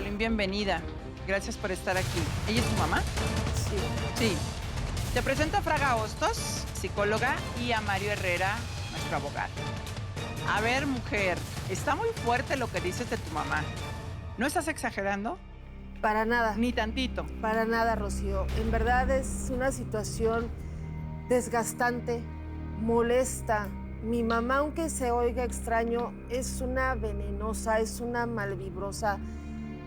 Paulín, bienvenida. Gracias por estar aquí. ¿Ella es tu mamá? Sí. Sí. Te presento a Fraga Hostos, psicóloga, y a Mario Herrera, nuestro abogado. A ver, mujer, está muy fuerte lo que dices de tu mamá. ¿No estás exagerando? Para nada. Ni tantito. Para nada, Rocío. En verdad es una situación desgastante, molesta. Mi mamá, aunque se oiga extraño, es una venenosa, es una malvibrosa.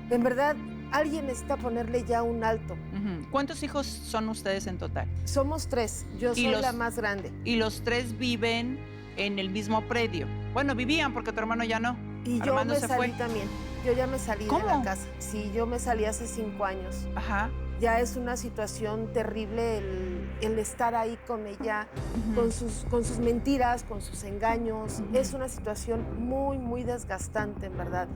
En verdad, alguien necesita ponerle ya un alto. ¿Cuántos hijos son ustedes en total? Somos 3. Yo soy la más grande. Y los 3 viven en el mismo predio. Bueno, vivían porque tu hermano ya no. Y yo Armando me se salí fue. también. Yo ya me salí ¿Cómo? de la casa. Sí, yo me salí hace 5 años. Ajá. Ya es una situación terrible el estar ahí con ella, con sus mentiras, con sus engaños. Es una situación muy, muy desgastante, en verdad.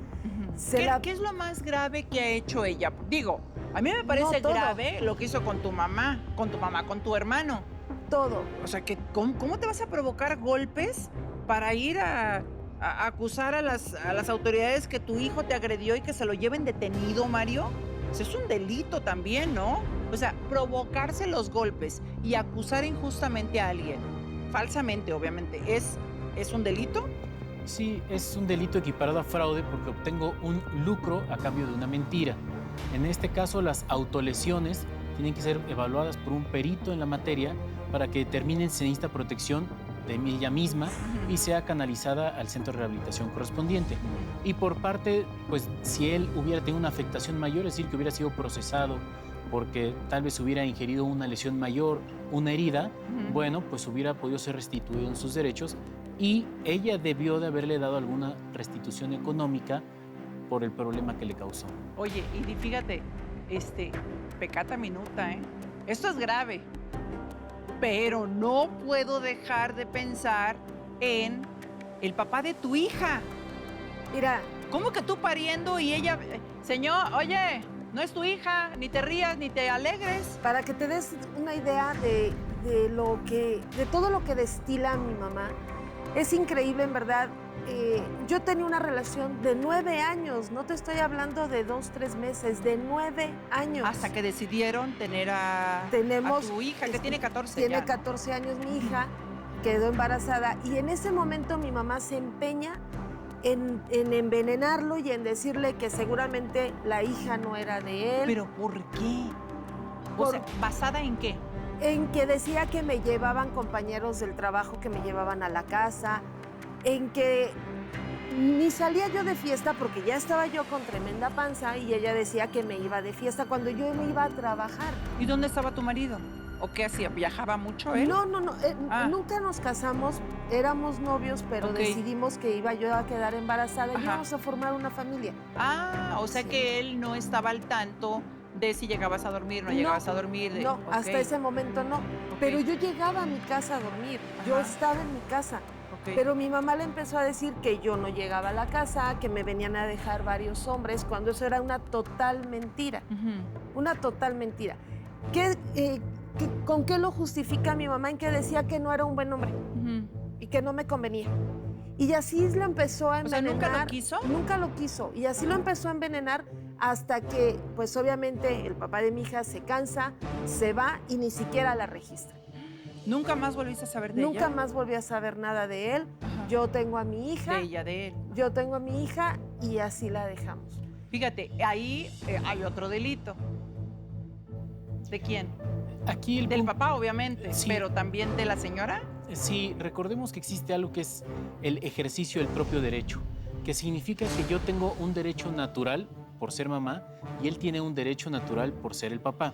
¿Qué es lo más grave que ha hecho ella? Digo, a mí me parece todo. grave lo que hizo con tu mamá, con tu hermano. Todo. O sea, ¿cómo te vas a provocar golpes para ir a acusar a las autoridades que tu hijo te agredió y que se lo lleven detenido, Mario? Eso es un delito también, ¿no? O sea, provocarse los golpes y acusar injustamente a alguien, falsamente, obviamente, ¿es un delito? Sí, es un delito equiparado a fraude porque obtengo un lucro a cambio de una mentira. En este caso, las autolesiones tienen que ser evaluadas por un perito en la materia para que determinen si necesita protección de ella misma y sea canalizada al centro de rehabilitación correspondiente. Y por parte, pues si él hubiera tenido una afectación mayor, es decir, que hubiera sido procesado porque tal vez hubiera ingerido una lesión mayor, una herida, bueno, pues hubiera podido ser restituido en sus derechos y ella debió de haberle dado alguna restitución económica por el problema que le causó. Oye, y fíjate, peccata minuta, ¿eh? Esto es grave, pero no puedo dejar de pensar en el papá de tu hija. Mira. ¿Cómo que tú pariendo y ella, señor, oye, no es tu hija, ni te rías, ni te alegres? Para que te des una idea de todo lo que destila mi mamá, es increíble, en verdad. Yo tenía una relación de 9 años, no te estoy hablando de 2, 3 meses, de 9 años. Hasta que decidieron tener a tu hija, que tiene 14 Tiene ya. 14 años mi hija, quedó embarazada y en ese momento mi mamá se empeña en envenenarlo y en decirle que seguramente la hija no era de él. ¿Pero por qué? O sea, ¿basada en qué? En que decía que me llevaban compañeros del trabajo que me llevaban a la casa, en que ni salía yo de fiesta porque ya estaba yo con tremenda panza y ella decía que me iba de fiesta cuando yo me iba a trabajar. ¿Y dónde estaba tu marido? ¿O qué hacía? ¿Viajaba mucho él? No, nunca nos casamos, éramos novios, pero decidimos que iba yo a quedar embarazada y íbamos a formar una familia. O sea que él no estaba al tanto de si llegabas a dormir, no llegabas a dormir. No, hasta ese momento no. Pero yo llegaba a mi casa a dormir, yo estaba en mi casa. Pero mi mamá le empezó a decir que yo no llegaba a la casa, que me venían a dejar varios hombres, cuando eso era una total mentira. Una total mentira. ¿Con qué lo justifica mi mamá? En que decía que no era un buen hombre y que no me convenía. Y así lo empezó a envenenar. O sea, ¿nunca lo quiso? Nunca lo quiso. Y así lo empezó a envenenar hasta que, pues obviamente, el papá de mi hija se cansa, se va y ni siquiera la registra. ¿Nunca más volviste a saber de ella? Nunca más volví a saber nada de él. Yo tengo a mi hija. De ella, de él. Yo tengo a mi hija y así la dejamos. Fíjate, ahí hay otro delito. ¿De quién? Aquí del papá, obviamente, sí. Pero también de la señora. Sí, recordemos que existe algo que es el ejercicio del propio derecho, que significa que yo tengo un derecho natural por ser mamá y él tiene un derecho natural por ser el papá.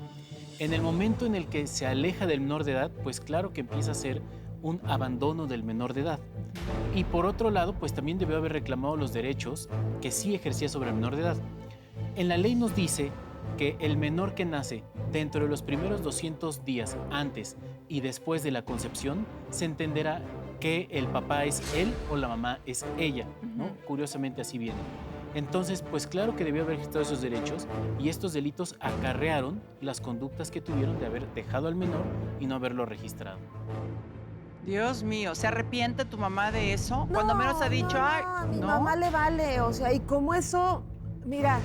En el momento en el que se aleja del menor de edad, pues claro que empieza a ser un abandono del menor de edad. Y por otro lado, pues también debió haber reclamado los derechos que sí ejercía sobre el menor de edad. En la ley nos dice que el menor que nace dentro de los primeros 200 días antes y después de la concepción, se entenderá que el papá es él o la mamá es ella, ¿no? Curiosamente así viene. Entonces, pues claro que debió haber registrado esos derechos y estos delitos acarrearon las conductas que tuvieron de haber dejado al menor y no haberlo registrado. Dios mío, ¿se arrepiente tu mamá de eso? Cuando menos ha dicho, a mi mamá le vale, o sea, y como eso, mira,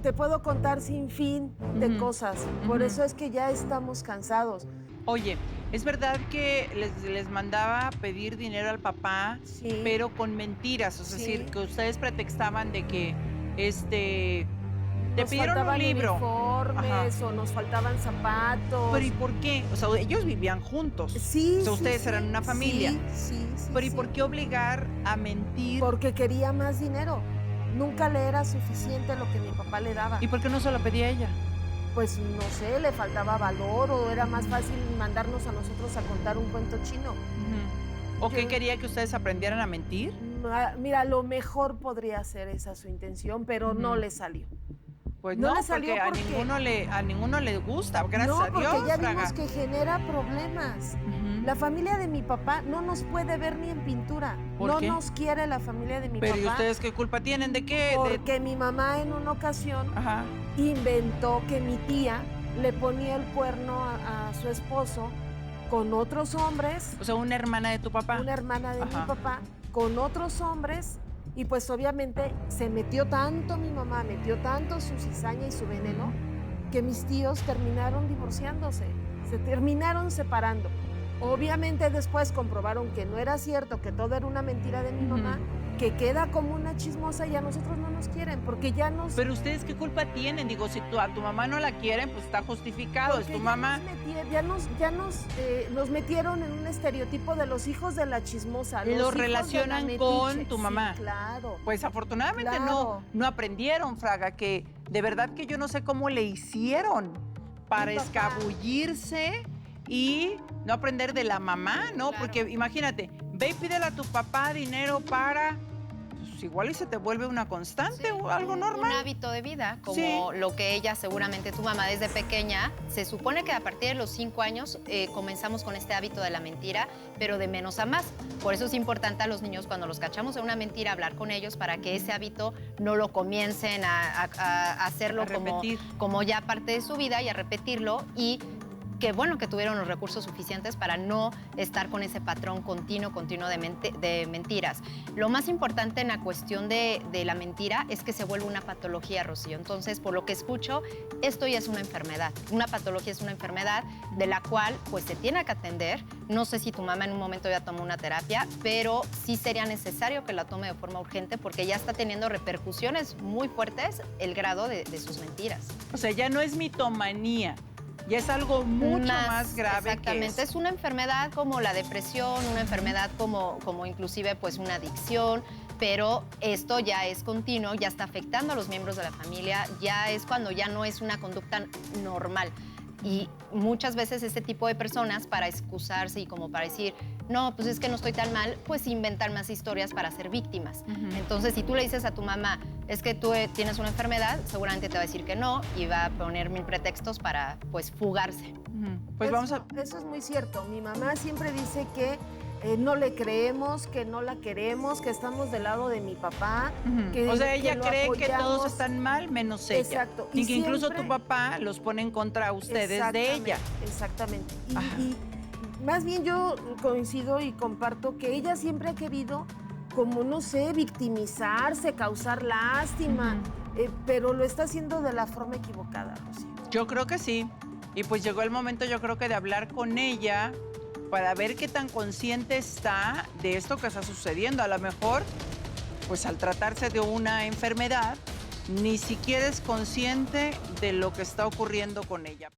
te puedo contar sin fin de Ujú, cosas. Por ujú. eso es que ya estamos cansados. Oye, ¿es verdad que les mandaba pedir dinero al papá, Sí, pero con mentiras? Es decir, sí. que ustedes pretextaban de que, este, te Nos pidieron un faltaban libro. Ajá. uniformes o nos faltaban Pero ¿y zapatos. por qué? O sea, ellos vivían juntos. O Sí, sea, sí, ustedes eran sí, una familia. sí, sí, sí, Pero ¿y por sí. qué obligar a mentir? Porque quería más dinero. Nunca le era suficiente lo que mi papá le daba. ¿Y por qué no se lo pedía ella? Pues no sé, le faltaba valor o era más fácil mandarnos a nosotros a contar un cuento chino. Ujú. ¿O qué Yo- quería que ustedes aprendieran a mentir? Mira, lo mejor podría ser esa su intención, pero no Ujú. le salió. Pues No no, le porque salió porque a ninguno le gusta, gracias no, a porque Dios, ya Fraga. vimos que genera problemas. Ujú. La familia de mi papá no nos puede ver ni en pintura. ¿Por No qué? nos quiere la familia de mi Pero ¿y papá ustedes qué culpa tienen? ¿De qué? porque mi mamá en una ocasión Ajá. inventó que mi tía le ponía el cuerno a su esposo con otros hombres, O sea, una hermana de tu papá. una hermana de mi Ajá. papá, con otros hombres, y pues obviamente se metió tanto mi mamá, metió tanto su cizaña y su veneno, que mis tíos terminaron divorciándose, se terminaron separando. Obviamente después comprobaron que no era cierto, que todo era una mentira de mi Ujú. mamá, que queda como una chismosa y a nosotros no nos quieren, porque ya nos... Pero ustedes qué culpa tienen? Digo, si a tu mamá no la quieren, pues está justificado, es porque tu mamá. nos metieron en un estereotipo de los hijos de la chismosa. Lo Los hijos de la relacionan con metiche. tu Sí, mamá. claro. Pues afortunadamente Claro. no aprendieron, Fraga, que de verdad que yo no sé cómo le hicieron para Mi papá. escabullirse y no aprender de la mamá, ¿no? Claro. Porque imagínate, ve y pídele a tu papá dinero para, pues igual y se te vuelve una constante Sí, o algo un normal. hábito de vida, como Sí. lo que ella, seguramente tu mamá desde pequeña, se supone que a partir de los 5 años comenzamos con este hábito de la mentira, pero de menos a más. Por eso es importante a los niños cuando los cachamos en una mentira, hablar con ellos para que ese hábito no lo comiencen a hacerlo A repetir. como ya parte de su vida y a repetirlo y que bueno que tuvieron los recursos suficientes para no estar con ese patrón continuo de mentiras. Lo más importante en la cuestión de la mentira es que se vuelve una patología, Rocío. Entonces, por lo que escucho, esto ya es una enfermedad. Una patología es una enfermedad de la cual pues se tiene que atender. No sé si tu mamá en un momento ya tomó una terapia, pero sí sería necesario que la tome de forma urgente porque ya está teniendo repercusiones muy fuertes el grado de sus mentiras. O sea, ya no es mitomanía, ya es algo mucho más grave. Exactamente, es una enfermedad como la depresión, una enfermedad como inclusive pues una adicción, pero esto ya es continuo, ya está afectando a los miembros de la familia, ya es cuando ya no es una conducta normal. Y muchas veces este tipo de personas, para excusarse y como para decir, no, pues es que no estoy tan mal, pues inventan más historias para ser víctimas. Ujú. Entonces, si tú le dices a tu mamá, es que tú tienes una enfermedad, seguramente te va a decir que no y va a poner 1000 pretextos para, pues, fugarse. Ujú. Pues vamos a... Eso es muy cierto. Mi mamá siempre dice que no le creemos, que no la queremos, que estamos del lado de mi papá. Ujú. que- O sea, que ella lo cree que todos apoyamos. están mal menos ella. Exacto. Y que incluso siempre- tu papá los pone en contra a ustedes de ella. Exactamente. Ajá. Y más bien yo coincido y comparto que ella siempre ha querido, como no sé, victimizarse, causar lástima, pero lo está haciendo de la forma equivocada, Rocío. Yo creo que sí. Y pues llegó el momento, yo creo que de hablar con ella para ver qué tan consciente está de esto que está sucediendo. A lo mejor, pues al tratarse de una enfermedad, ni siquiera es consciente de lo que está ocurriendo con ella.